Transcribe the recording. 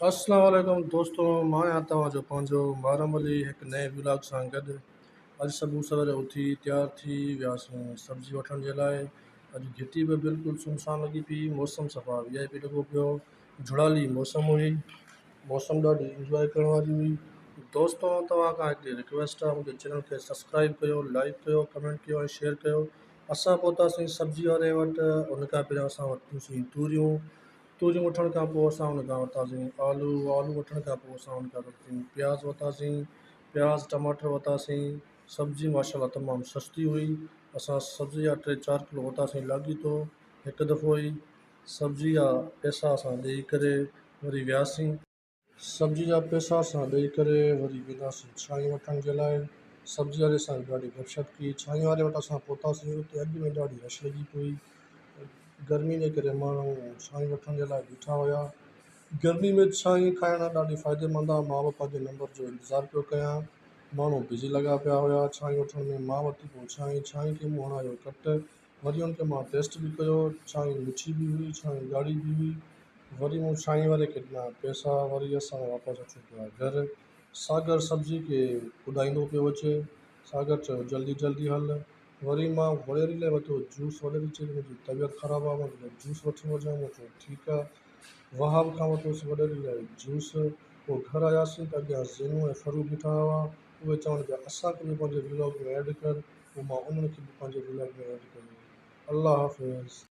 अस्सलाम वालेकुम दोस्तों, मां आहियां तव्हांजो पंहिंजो मारम अली हिकु नए ब्लॉग सां गॾु। अॼु सुबुह सवेरे उथी तयारु थी वियासीं सब्जी वठण जे लाइ। अॼु घिटी बि बिल्कुलु सुनसान लॻी पई, मौसम सफ़ा वीआईपी लॻो पियो, झुड़ाली मौसम हुई, मौसम ॾाढी इंजॉय करण वारी हुई। दोस्तों, तव्हां खां हिकिड़ी रिक्वेस्ट आहे, मुंहिंजे चैनल खे सब्सक्राइब कयो, लाइक कयो, कमेंट कयो ऐं शेयर कयो। असां पहुतासीं सब्जी वारे वटि। उन खां पहिरियों असां वरितियूंसीं तूरियूं वठण खां पोइ असां हुन खां वरितासीं आलू वठण खां पोइ असां हुन खां वरितियूं प्याज वरितासीं, प्याज टमाटर वरितासीं। सब्जी माशाल्लाह तमामु सस्ती हुई। असां सब्जी जा 3-4 किलो वरितासीं लाॻीतो हिकु दफ़ो ई। सब्जी जा पैसा असां ॾेई करे वरी वियासीं। सब्जी जा पैसा असां ॾेई करे वरी वेंदासीं छाई वठण जे लाइ। सब्जी वारे सां ॾाढी गपशप की। छाई वारे वटि असां पहुतासीं, उते अॻु में ॾाढी रश लॻी पई। गर्मी जे करे माण्हू छाई वठण जे लाइ बीठा हुया। गर्मी में छाई खाइण ॾाढी फ़ाइदेमंद आहे। मां बि पंहिंजे नंबर जो इंतज़ारु पियो कयां, माण्हू बिज़ी लॻा पिया हुया छाई वठण में। मां वरिती पोइ छाई खे मूं हणायो कट, वरी हुनखे मां टेस्ट बि कयो। छाई मिठी बि हुई, छाई ॻाढ़ी बि हुई। वरी मूं छाई वारे खे ॾिना पैसा, वरी असां वापसि अचूं पिया घरु। सागर सब्जी खे ॿुधाईंदो पियो अचे। सागर चयो जल्दी जल्दी हल। वरी मां वॾेरी लाइ वरितो जूस। वॾेरी चई मुंहिंजी तबियत ख़राबु आहे, मुंहिंजे लाइ जूस वठी वञो। मूं चयो ठीकु आहे। वहाब खां वरितोसीं वॾेरी लाइ जूस। पोइ घरु आयासीं त अॻियां ज़ेनू ऐं फरू बीठा हुआ। उहे चवनि पिया असांखे बि पंहिंजे ब्लॉग में ऐड कर। पोइ मां उन्हनि खे बि पंहिंजे ब्लॉग में ऐड कयो। अलाह हाफ़िज़।